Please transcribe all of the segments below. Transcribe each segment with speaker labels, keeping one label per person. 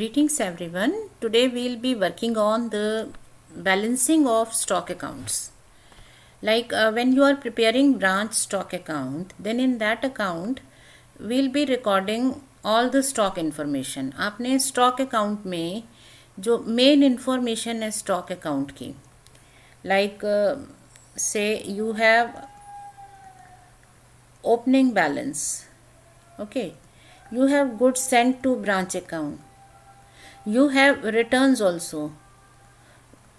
Speaker 1: Greetings everyone. Today we'll be working on the balancing of stock accounts. Like when you are preparing branch stock account, then in that account we'll be recording all the stock information. आपने stock account में जो main information है stock account की, like say you have opening balance, okay, you have goods sent to branch account, you have returns also,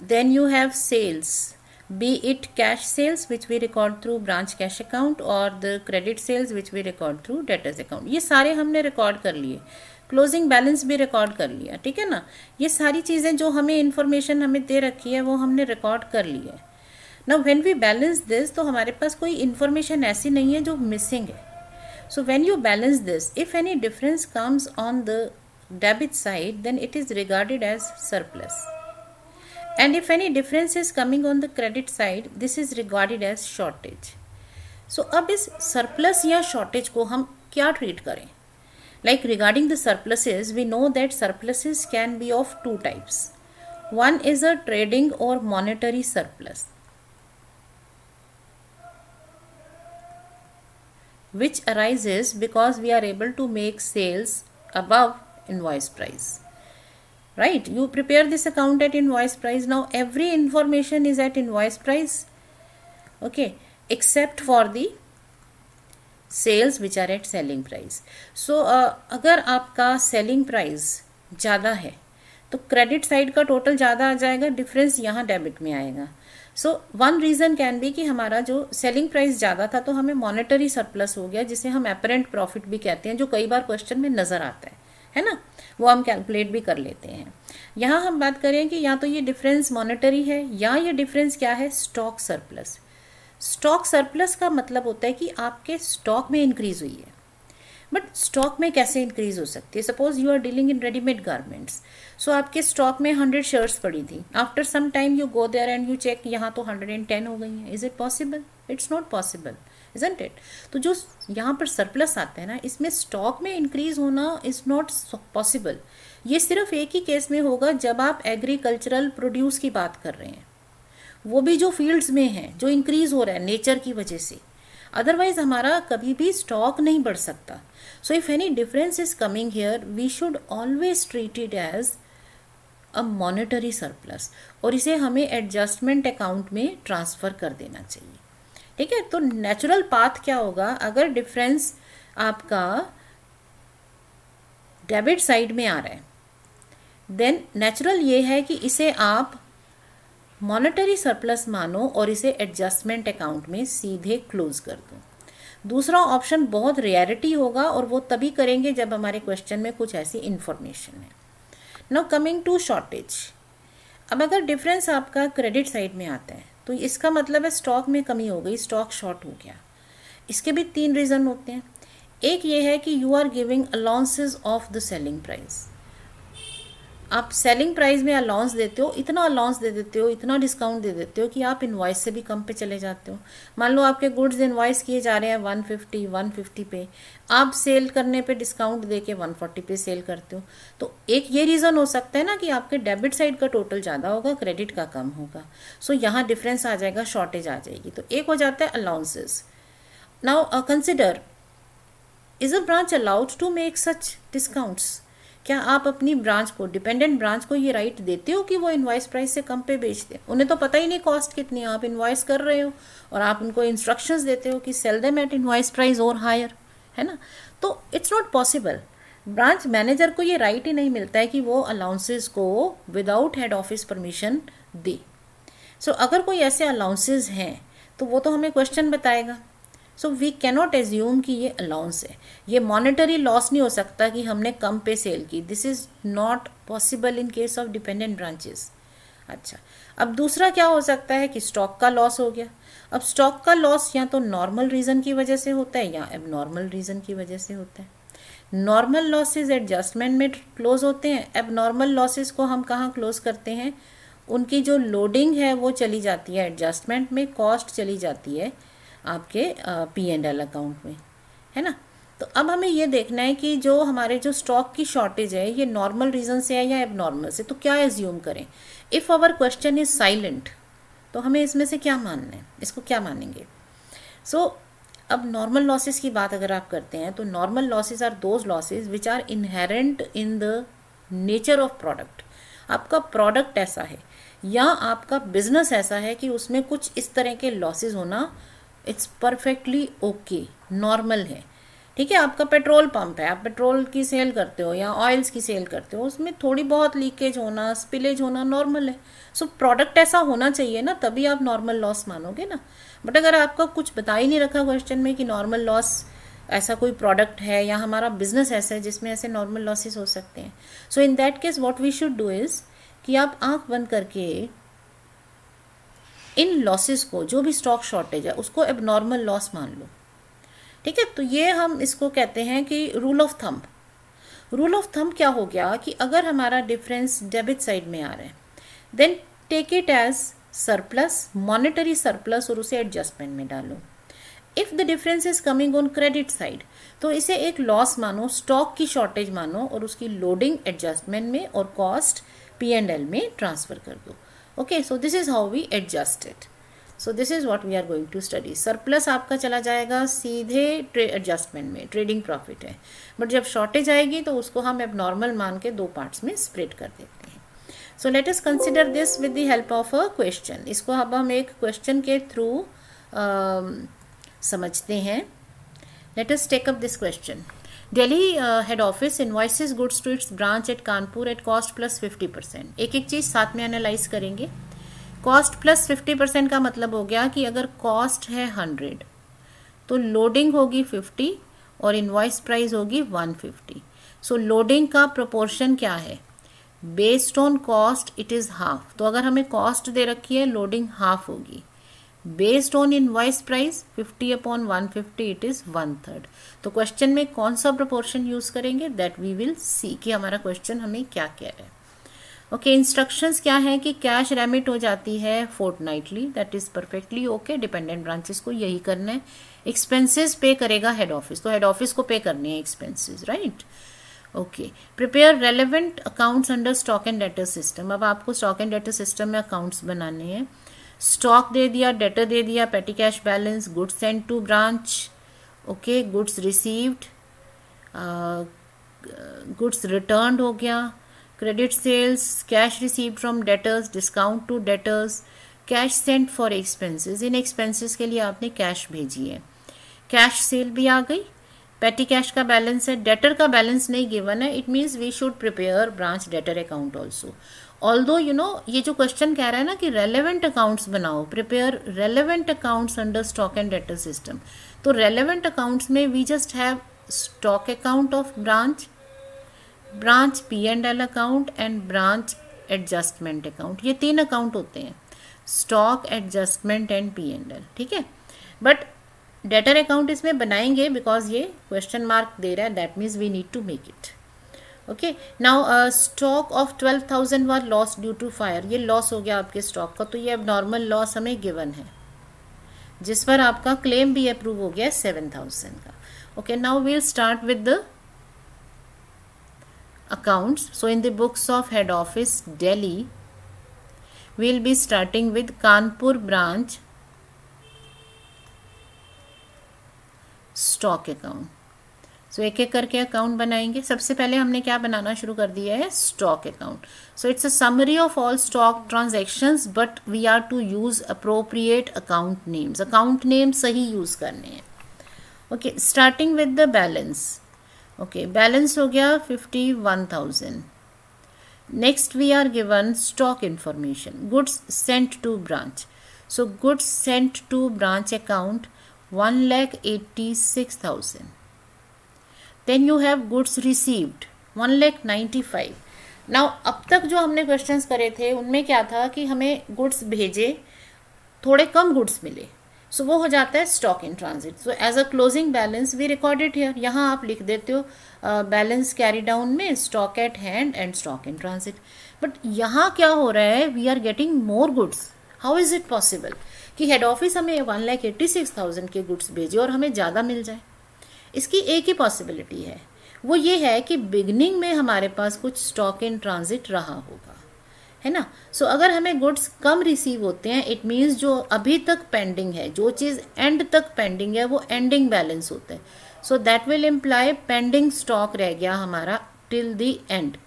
Speaker 1: then you have sales, be it cash sales which we record through branch cash account or the credit sales which we record through debtors account. ये सारे हमने record कर लिए, closing balance भी record कर लिया, ठीक है ना. ये सारी चीज़ें जो हमें इन्फॉर्मेशन हमें दे रखी है वो हमने रिकॉर्ड कर ली है. Now when we balance this, तो हमारे पास कोई इन्फॉर्मेशन ऐसी नहीं है जो मिसिंग है. So when you balance this, if any difference comes on the debit side, then it is regarded as surplus. And if any difference is coming on the credit side, this is regarded as shortage. So अब इस surplus या shortage को हम क्या treat करें? Like regarding the surpluses, we know that surpluses can be of two types. One is a trading or monetary surplus, which arises because we are able to make sales above invoice price, right? You prepare this account at invoice price. Now every information is at invoice price, okay, except for the sales which are at selling price. So अगर आपका selling price ज़्यादा है तो credit side का total ज़्यादा आ जाएगा, difference यहाँ debit में आएगा. So one reason can be कि हमारा जो सेलिंग प्राइस ज़्यादा था तो हमें मॉनेटरी सरप्लस हो गया, जिसे हम एपरेंट प्रॉफिट भी कहते हैं, जो कई बार क्वेश्चन में नज़र आता है ना. वो हम कैलकुलेट भी कर लेते हैं. यहाँ हम बात करें कि या तो ये डिफरेंस मॉनेटरी है या ये डिफरेंस क्या है, स्टॉक सरप्लस. स्टॉक सरप्लस का मतलब होता है कि आपके स्टॉक में इंक्रीज हुई है. बट स्टॉक में कैसे इंक्रीज हो सकती है? Suppose you are dealing in readymade garments. So आपके स्टॉक में 100 शर्ट्स पड़ी थी. After some time you go there and you check, यहाँ तो 110 हो गई हैं. Is it possible? It's not possible, isn't it? तो जो यहाँ पर सरप्लस आता है ना, इसमें स्टॉक में इंक्रीज होना इज नॉट पॉसिबल. ये सिर्फ एक ही केस में होगा जब आप एग्रीकल्चरल प्रोड्यूस की बात कर रहे हैं, वो भी जो फील्ड्स में है, जो इंक्रीज हो रहा है नेचर की वजह से. अदरवाइज हमारा कभी भी स्टॉक नहीं बढ़ सकता. So if any difference is coming here, we should always treat it as a monetary surplus, और इसे हमें एडजस्टमेंट अकाउंट में ट्रांसफर कर देना चाहिए, ठीक है. तो नेचुरल पाथ क्या होगा, अगर डिफरेंस आपका डेबिट साइड में आ रहा है, देन नेचुरल ये है कि इसे आप मॉनेटरी सरप्लस मानो और इसे एडजस्टमेंट अकाउंट में सीधे क्लोज कर दो. दूसरा ऑप्शन बहुत रेयरिटी होगा, और वो तभी करेंगे जब हमारे क्वेश्चन में कुछ ऐसी इंफॉर्मेशन है. Now coming to shortage. अब अगर डिफरेंस आपका क्रेडिट साइड में आता है तो इसका मतलब है स्टॉक में कमी हो गई, स्टॉक शॉर्ट हो गया. इसके भी तीन रीज़न होते हैं. एक ये है कि you are giving allowances of the selling price. आप सेलिंग प्राइस में अलाउंस देते हो, इतना अलाउंस दे देते हो, इतना डिस्काउंट दे देते हो कि आप इनवॉइस से भी कम पे चले जाते हो. मान लो आपके गुड्स इनवॉइस किए जा रहे हैं 150 पे, आप सेल करने पे डिस्काउंट दे के 140 पे सेल करते हो. तो एक ये रीज़न हो सकता है ना कि आपके डेबिट साइड का टोटल ज़्यादा होगा, क्रेडिट का कम होगा. सो यहाँ डिफरेंस आ जाएगा, शॉर्टेज आ जाएगी. तो एक हो जाता है allowances. Now consider, is a branch allowed to make such discounts? क्या आप अपनी ब्रांच को, डिपेंडेंट ब्रांच को ये राइट देते हो कि वो इनवॉइस प्राइस से कम पे बेच दे? उन्हें तो पता ही नहीं कॉस्ट कितनी है, आप इनवॉइस कर रहे हो और आप उनको इंस्ट्रक्शंस देते हो कि sell them at invoice price और हायर, है ना. तो it's not possible. Branch manager को ये राइट ही नहीं मिलता है कि वो अलाउंसेस को विदाउट हेड ऑफिस परमिशन दे. सो अगर कोई ऐसे अलाउंसेस हैं तो वो तो हमें क्वेश्चन बताएगा. सो वी कैनॉट एज्यूम कि ये अलाउंस है. ये मॉनेटरी लॉस नहीं हो सकता कि हमने कम पे सेल की. This is not possible in case of dependent branches. अच्छा, अब दूसरा क्या हो सकता है कि स्टॉक का लॉस हो गया. अब स्टॉक का लॉस या तो नॉर्मल रीज़न की वजह से होता है या एबनॉर्मल रीज़न की वजह से होता है. नॉर्मल लॉसेज एडजस्टमेंट में क्लोज होते हैं. एबनॉर्मल लॉसेज को हम कहाँ क्लोज करते हैं? उनकी जो लोडिंग है वो चली जाती है एडजस्टमेंट में, कॉस्ट चली जाती है आपके P&L अकाउंट में, है ना. तो अब हमें ये देखना है कि जो हमारे जो स्टॉक की शॉर्टेज है ये नॉर्मल रीज़न से है या एबनॉर्मल से। तो क्या एज्यूम करें? If our question is silent तो हमें इसमें से क्या मानना है, इसको क्या मानेंगे? सो अब नॉर्मल लॉसेस की बात अगर आप करते हैं तो normal losses are those losses which are inherent in the nature of product. आपका प्रोडक्ट ऐसा है या आपका बिजनेस ऐसा है कि उसमें कुछ इस तरह के लॉसेस होना इट्स परफेक्टली ओके, नॉर्मल है। ठीक है, आपका पेट्रोल पंप है, आप पेट्रोल की सेल करते हो या ऑयल्स की सेल करते हो, उसमें थोड़ी बहुत लीकेज होना, स्पिलेज होना नॉर्मल है। सो प्रोडक्ट ऐसा होना चाहिए ना, तभी आप नॉर्मल लॉस मानोगे ना। बट अगर आपका कुछ बता ही नहीं रखा क्वेश्चन में कि नॉर्मल लॉस ऐसा कोई प्रोडक्ट है या हमारा बिजनेस ऐसा है जिसमें ऐसे नॉर्मल लॉसेस हो सकते हैं, so in that case what we should do is कि आप आंख बंद करके इन लॉसेस को, जो भी स्टॉक शॉर्टेज है उसको एबनॉर्मल लॉस मान लो। ठीक है, तो ये हम इसको कहते हैं कि rule of thumb. Rule of thumb क्या हो गया कि अगर हमारा डिफरेंस डेबिट साइड में आ रहा है then take it as surplus, monetary surplus, और उसे एडजस्टमेंट में डालो। If the difference is coming on credit side तो इसे एक लॉस मानो, स्टॉक की शॉर्टेज मानो और उसकी लोडिंग एडजस्टमेंट में और कॉस्ट P&L में ट्रांसफर कर दो। Okay, so this is how we adjust it. So this is what we are going to study. Surplus आपका चला जाएगा सीधे एडजस्टमेंट में, ट्रेडिंग प्रॉफिट है, बट जब शॉर्टेज आएगी तो उसको हम एबनॉर्मल मान के दो पार्ट्स में स्प्लिट कर देते हैं। So let us consider this with the help of a question. इसको अब हम एक क्वेश्चन के थ्रू समझते हैं। Let us take up this question. Delhi head office invoices goods to its branch at Kanpur at cost plus 50%। एक एक चीज़ साथ में एनालाइज करेंगे। कॉस्ट प्लस 50% का मतलब हो गया कि अगर कॉस्ट है 100 तो लोडिंग होगी 50 और इनवॉइस प्राइस होगी 150। सो लोडिंग का प्रोपोर्शन क्या है? Based on cost it is half. तो अगर हमें कॉस्ट दे रखी है लोडिंग हाफ होगी। Based on invoice price 50/150 it is 1/3। तो क्वेश्चन में कौन सा प्रोपोर्शन यूज करेंगे दैट वी विल सी कि हमारा क्वेश्चन हमें क्या कह रहा है। ओके, इंस्ट्रक्शंस क्या है कि कैश रेमिट हो जाती है fortnightly, that is perfectly okay. Dependent branches को यही करना है। एक्सपेंसेस पे करेगा हेड ऑफिस, तो हेड ऑफिस को पे करने हैं expenses, right. Okay, prepare relevant accounts under stock and debtor system. अब आपको स्टॉक एंड डेटर सिस्टम में अकाउंट्स बनाने हैं। स्टॉक दे दिया, डेटर दे दिया, petty cash balance, goods sent to branch, okay, goods received, goods returned हो गया, credit sales, cash received from debtors, discount to debtors, cash sent for expenses. इन एक्सपेंसेस के लिए आपने कैश भेजी है। कैश सेल भी आ गई। पेटी कैश का बैलेंस है, डेटर का बैलेंस नहीं गिवन है, it means we should prepare branch debtor account also. Although you know ये जो क्वेश्चन कह रहा है ना कि रेलेवेंट अकाउंट्स बनाओ, prepare relevant accounts under stock and debtor system. तो रेलेवेंट अकाउंट्स में we just have stock account of branch, branch P&L account and branch adjustment account. ये 3 अकाउंट होते हैं, स्टॉक, एडजस्टमेंट एंड P&L। ठीक है, but debtor account इसमें बनाएंगे because ये क्वेश्चन मार्क दे रहा है, that means we need to make it. Okay, now stock of 12,000 were loss due to fire. ये लॉस हो गया आपके स्टॉक का, तो ये अब नॉर्मल लॉस हमें गिवन है जिस पर आपका क्लेम भी अप्रूव हो गया 7,000 का। Okay, now we'll start with the accounts. So in the books of head office Delhi we'll be starting with Kanpur branch stock account. So एक एक करके अकाउंट बनाएंगे। सबसे पहले हमने क्या बनाना शुरू कर दिया है? Stock account. So it's a summary of all stock transactions but we are to use appropriate account names. Account name सही यूज करने हैं। Okay, starting with the balance. Okay, balance हो गया 51,000। Next we are given stock information, goods sent to branch. So goods sent to branch account 1,86,000। Then you have goods received 1,95,000। Now अब तक जो हमने questions करे थे उनमें क्या था कि हमें गुड्स भेजे, थोड़े कम गुड्स मिले, सो वो हो जाता है stock in transit. So as a closing balance we recorded here. यहाँ आप लिख देते हो बैलेंस कैरी डाउन में stock at hand and stock in transit. But यहाँ क्या हो रहा है? We are getting more goods. How is it possible कि हेड ऑफिस हमें 1,86,000 के गुड्स भेजे और हमें ज़्यादा मिल जाए? इसकी एक ही पॉसिबिलिटी है, वो ये है कि बिगनिंग में हमारे पास कुछ स्टॉक इन ट्रांजिट रहा होगा, है ना। सो अगर हमें गुड्स कम रिसीव होते हैं, इट मीन्स जो अभी तक पेंडिंग है, जो चीज़ एंड तक पेंडिंग है, वो एंडिंग बैलेंस होता है। So that will imply pending stock रह गया हमारा टिल द एंड,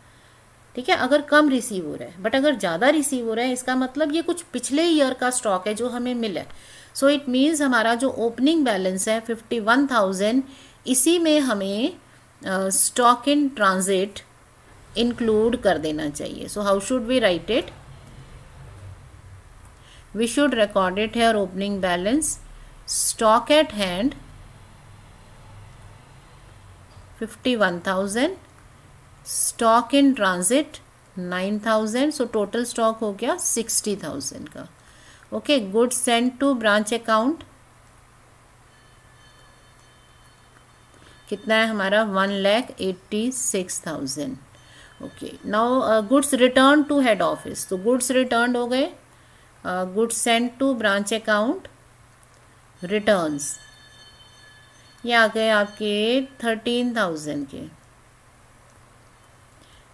Speaker 1: ठीक है, अगर कम रिसीव हो रहा है। बट अगर ज़्यादा रिसीव हो रहा है, इसका मतलब ये कुछ पिछले ईयर का स्टॉक है जो हमें मिला है। सो इट मीन्स हमारा जो ओपनिंग बैलेंस है 51,000, इसी में हमें स्टॉक इन ट्रांजिट इंक्लूड कर देना चाहिए। So how should we write it? We should record it here opening balance, stock at hand 51,000, stock in transit 9,000, so total stock हो गया 60,000 का। Okay, goods send to branch account कितना है हमारा? 1,86,000। Okay, now goods return to head office, तो goods return हो गए, goods send to branch account returns, ये आ गए आपके 13,000 के,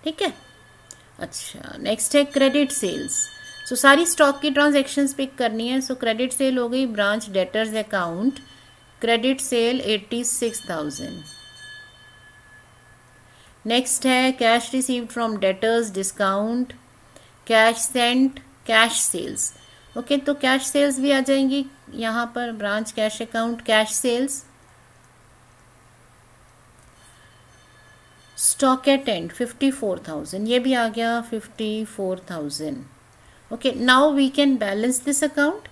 Speaker 1: ठीक है। अच्छा, नेक्स्ट है क्रेडिट सेल्स। सो सारी स्टॉक की ट्रांजैक्शंस पिक करनी है। सो क्रेडिट सेल हो गई branch debtors account, credit sale 86,000। Next है cash received from debtors discount, cash sent, cash sales. Okay, तो कैश सेल्स भी आ जाएंगी यहाँ पर, branch cash account cash sales, stock at end 54,000, ये भी आ गया 54,000। Okay, now we can balance this account,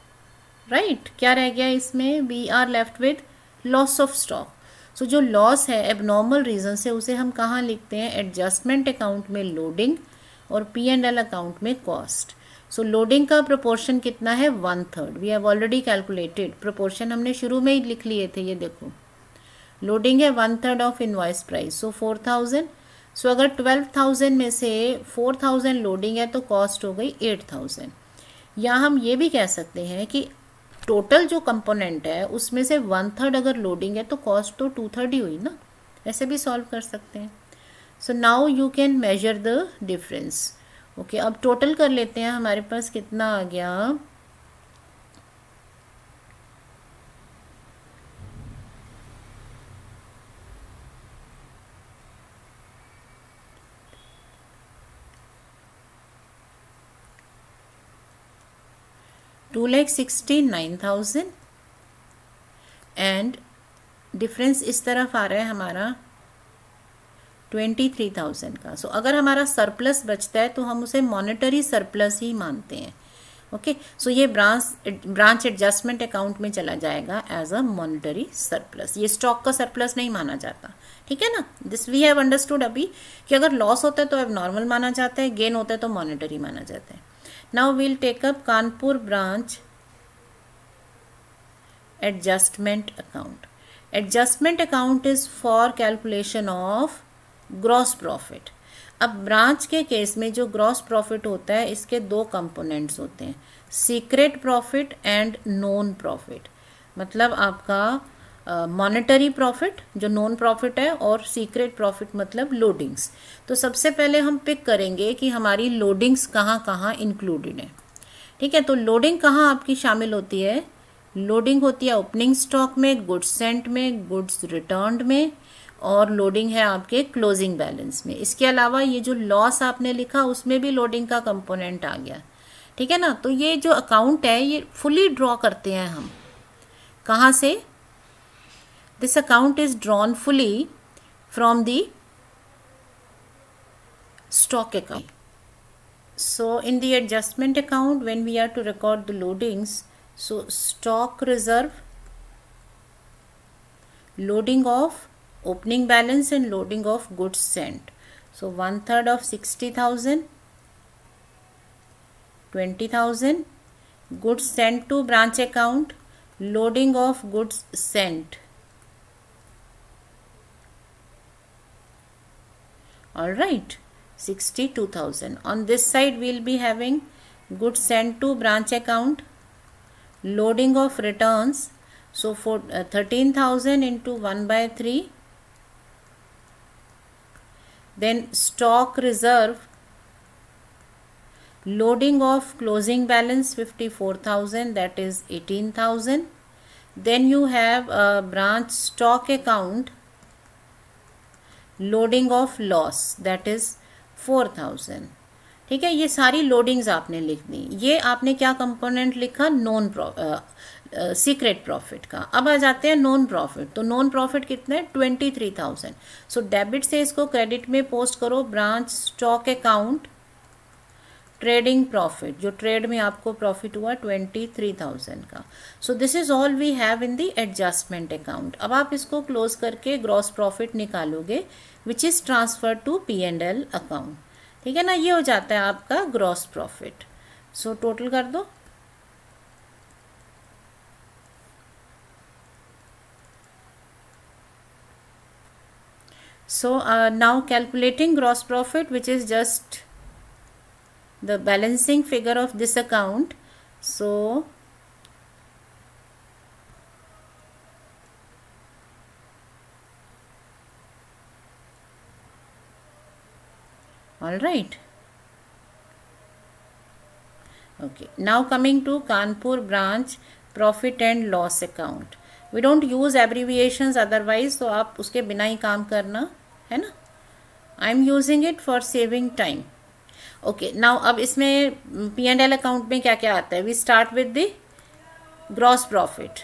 Speaker 1: right. क्या रह गया इसमें? We are left with loss of stock. So जो लॉस है एबनॉर्मल रीजन से, उसे हम कहाँ लिखते हैं? एडजस्टमेंट अकाउंट में लोडिंग और P&L अकाउंट में कॉस्ट। सो लोडिंग का प्रोपोर्शन कितना है? 1/3। We have already calculated, proportion हमने शुरू में ही लिख लिए थे, ये देखो लोडिंग है 1/3 ऑफ इनवॉइस प्राइस, सो 4,000। सो अगर 12,000 में से 4,000 लोडिंग है तो कॉस्ट हो गई 8,000। या हम ये भी कह सकते हैं कि टोटल जो कंपोनेंट है उसमें से 1/3 अगर लोडिंग है तो कॉस्ट तो 2/3 ही हुई ना, ऐसे भी सॉल्व कर सकते हैं। So now you can measure the difference. Okay, अब टोटल कर लेते हैं, हमारे पास कितना आ गया? 2,69,000 एंड डिफरेंस इस तरफ आ रहा है हमारा 23,000 का। सो अगर हमारा सरप्लस बचता है तो हम उसे मॉनेटरी सरप्लस ही मानते हैं। ओके, सो ये ब्रांच एडजस्टमेंट अकाउंट में चला जाएगा एज अ मॉनेटरी सरप्लस, ये स्टॉक का सरप्लस नहीं माना जाता, ठीक है ना। दिस वी हैव अंडरस्टूड अभी कि अगर लॉस होता है तो अब नॉर्मल माना जाता है, गेन होता है तो मॉनेटरी माना जाता है। Now we'll take up Kanpur branch adjustment account. Adjustment account is for calculation of gross profit. अब ब्रांच के केस में जो ग्रॉस प्रॉफिट होता है इसके दो कंपोनेंट्स होते हैं, secret profit and known profit. मतलब आपका मॉनेटरी प्रॉफिट जो नोन प्रॉफिट है, और सीक्रेट प्रॉफिट मतलब लोडिंग्स। तो सबसे पहले हम पिक करेंगे कि हमारी लोडिंग्स कहाँ कहाँ इंक्लूडेड है, ठीक है। तो लोडिंग कहाँ आपकी शामिल होती है? लोडिंग होती है ओपनिंग स्टॉक में, गुड्स सेंट में, गुड्स रिटर्न्ड में, और लोडिंग है आपके क्लोजिंग बैलेंस में। इसके अलावा ये जो लॉस आपने लिखा उसमें भी लोडिंग का कंपोनेंट आ गया, ठीक है ना। तो ये जो अकाउंट है ये फुली ड्रॉ करते हैं हम, कहाँ से? This account is drawn fully from the stock account. So in the adjustment account, when we are to record the loadings, so stock reserve, loading of opening balance and loading of goods sent. So 1/3 of 60,000, 20,000, goods sent to branch account, loading of goods sent. All right, 62,000. On this side we will be having goods sent to branch account, loading of returns So for 13,000 into 1/3. Then stock reserve, loading of closing balance 54,000, that is 18,000. Then you have a branch stock account, loading of loss that is 4,000. ठीक है, ये सारी loadings आपने लिख दी. ये आपने क्या component लिखा? नॉन सीक्रेट प्रॉफिट का. अब आ जाते हैं नॉन प्रॉफिट. तो नॉन प्रॉफिट कितने? 23,000. सो डेबिट से इसको क्रेडिट में पोस्ट करो. Branch stock account trading profit, जो ट्रेड में आपको प्रॉफिट हुआ 23,000 का. So this is all we have in the adjustment account. अब आप इसको क्लोज करके ग्रॉस प्रॉफिट निकालोगे which is transfer to P&L account. ठीक है ना, ये हो जाता है आपका ग्रॉस प्रॉफिट. सो टोटल कर दो. So now calculating gross profit which is just the balancing figure of this account. So all right, okay, now coming to Kanpur branch profit and loss account. We don't use abbreviations otherwise, so आप उसके बिना ही काम करना है ना. I am using it for saving time. Okay, now अब इसमें P&L account में क्या क्या आता है? We start with the gross profit.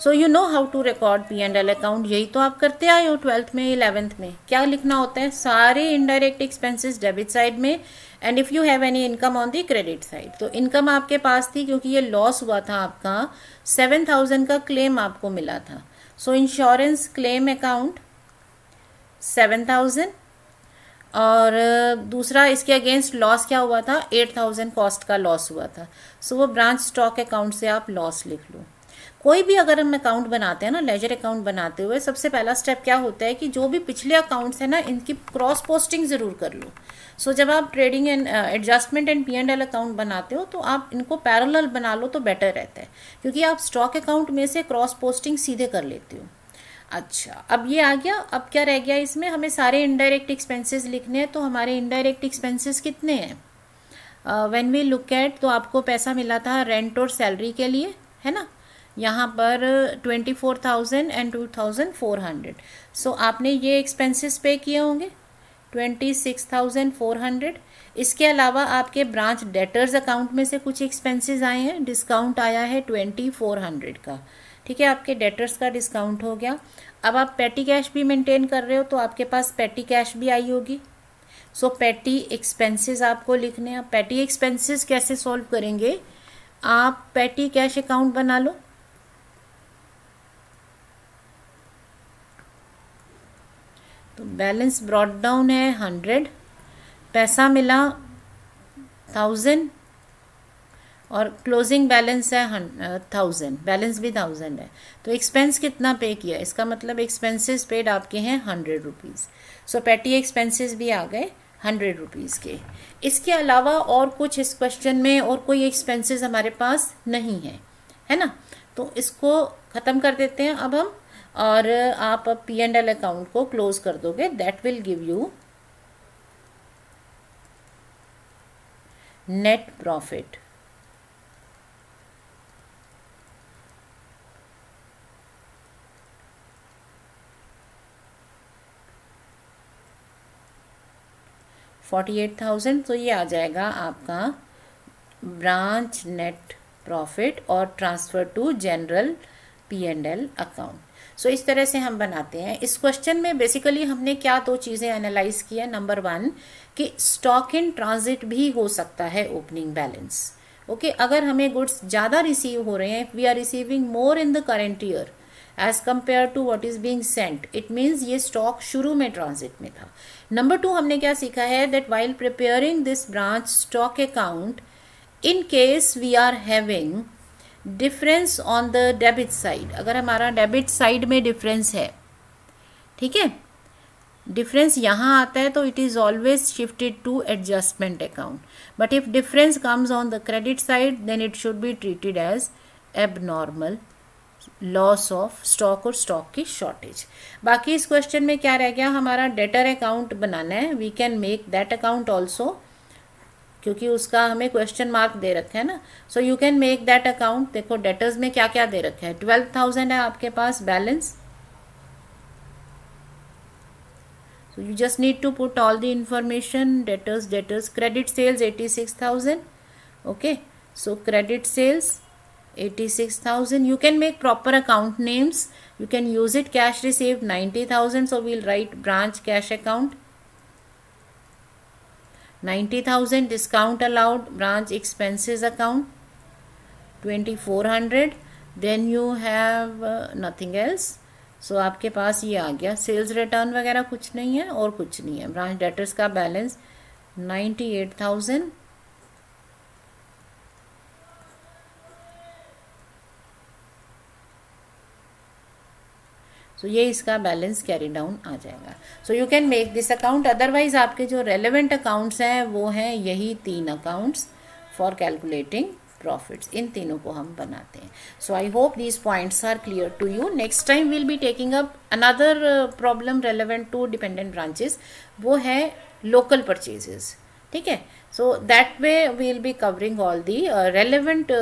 Speaker 1: So you know how to record P&L account. यही तो आप करते आए हो 12th में 11th में. क्या लिखना होता है? सारे इनडायरेक्ट एक्सपेंसेस डेबिट साइड में and if you have any income on the credit side. तो इनकम आपके पास थी क्योंकि ये लॉस हुआ था आपका. 7,000 का क्लेम आपको मिला था. सो इंश्योरेंस क्लेम अकाउंट 7,000 और दूसरा इसके अगेंस्ट लॉस क्या हुआ था? 8,000 कॉस्ट का लॉस हुआ था. सो वो ब्रांच स्टॉक अकाउंट से आप लॉस लिख लो. कोई भी अगर हम अकाउंट बनाते हैं ना, लेजर अकाउंट बनाते हुए सबसे पहला स्टेप क्या होता है कि जो भी पिछले अकाउंट्स है ना, इनकी क्रॉस पोस्टिंग ज़रूर कर लो. सो जब आप trading and adjustment and P&L account बनाते हो तो आप इनको पैरेलल बना लो तो बेटर रहता है, क्योंकि आप स्टॉक अकाउंट में से क्रॉस पोस्टिंग सीधे कर लेते हो. अच्छा, अब ये आ गया. अब क्या रह गया इसमें? हमें सारे इनडायरेक्ट एक्सपेंसेस लिखने हैं. तो हमारे इनडायरेक्ट एक्सपेंसेस कितने हैं? व्हेन वी लुक एट, तो आपको पैसा मिला था रेंट और सैलरी के लिए, है ना. यहाँ पर 24,000 एंड 2,400. सो आपने ये एक्सपेंसेस पे किए होंगे 26,400. इसके अलावा आपके ब्रांच डेटर्स अकाउंट में से कुछ एक्सपेंसेस आए हैं. डिस्काउंट आया है 2,400 का. ठीक है, आपके डेटर्स का डिस्काउंट हो गया. अब आप पेटी कैश भी मेंटेन कर रहे हो तो आपके पास पेटी कैश भी आई होगी. सो पेटी एक्सपेंसेस आपको लिखने हैं. पेटी एक्सपेंसेस कैसे सॉल्व करेंगे? आप पेटी कैश अकाउंट बना लो. तो बैलेंस ब्रॉट डाउन है 100, पैसा मिला 1000 और क्लोजिंग बैलेंस है 1000. बैलेंस भी 1000 है. तो एक्सपेंस कितना पे किया? इसका मतलब एक्सपेंसेस पेड आपके हैं 100 रुपीज़. सो पेटी एक्सपेंसेस भी आ गए 100 रुपीज़ के. इसके अलावा और कुछ इस क्वेश्चन में और कोई एक्सपेंसेस हमारे पास नहीं है, है ना. तो इसको ख़त्म कर देते हैं अब हम, और आप अब P&L अकाउंट को क्लोज कर दोगे. That will give you net profit. $48,000. तो ये आ जाएगा आपका ब्रांच नेट प्रॉफिट और transfer to general P&L account. So इस तरह से हम बनाते हैं. इस क्वेश्चन में बेसिकली हमने क्या दो चीज़ें एनालाइज किया. नंबर 1 कि स्टॉक इन ट्रांजिट भी हो सकता है ओपनिंग बैलेंस. ओके, अगर हमें गुड्स ज़्यादा रिसीव हो रहे हैं, we are receiving more in the current year as compare to what is being sent, इट मीन्स ये स्टॉक शुरू में ट्रांजिट में था. नंबर 2 हमने क्या सीखा है? That while preparing this branch stock account, in case we are having difference on the debit side, अगर हमारा डेबिट साइड में डिफरेंस है, ठीक है, डिफरेंस यहाँ आता है तो it is always shifted to adjustment account. But if difference comes on the credit side then it should be treated as abnormal loss of stock और स्टॉक की शॉर्टेज। बाकी इस क्वेश्चन में क्या रह गया, हमारा डेटर अकाउंट बनाना है। We can make that account also, क्योंकि उसका हमें क्वेश्चन मार्क दे रखा है ना। So you can make that account. देखो डेटर्स में क्या क्या दे रखा है, 12,000 है आपके पास balance. So you just need to put all the information, debtors, credit sales 86,000. Okay, so credit sales 86,000. You can make proper account names. You can use it. Cash received 90,000. So we'll write branch cash account 90,000. Discount allowed branch expenses account 2,400. Then you have nothing else. सो आपके पास ये आ गया। Sales return वगैरह कुछ नहीं है और कुछ नहीं है। ब्रांच डेटर्स का बैलेंस 98,000। सो ये इसका बैलेंस कैरी डाउन आ जाएगा। So you can make this account. Otherwise आपके जो रेलेवेंट अकाउंट्स हैं वो हैं यही 3 अकाउंट्स फॉर कैलकुलेटिंग प्रॉफिट्स। इन तीनों को हम बनाते हैं। So I hope these points are clear to you. Next time we'll be taking up another problem relevant to dependent branches, वो है लोकल परचेजेस। ठीक है, सो that way we will be covering all the relevant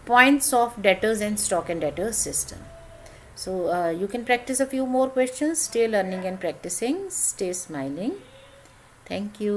Speaker 1: points of debtors and stock and debtors system. So you can practice a few more questions. Stay learning and practicing. Stay smiling. Thank you.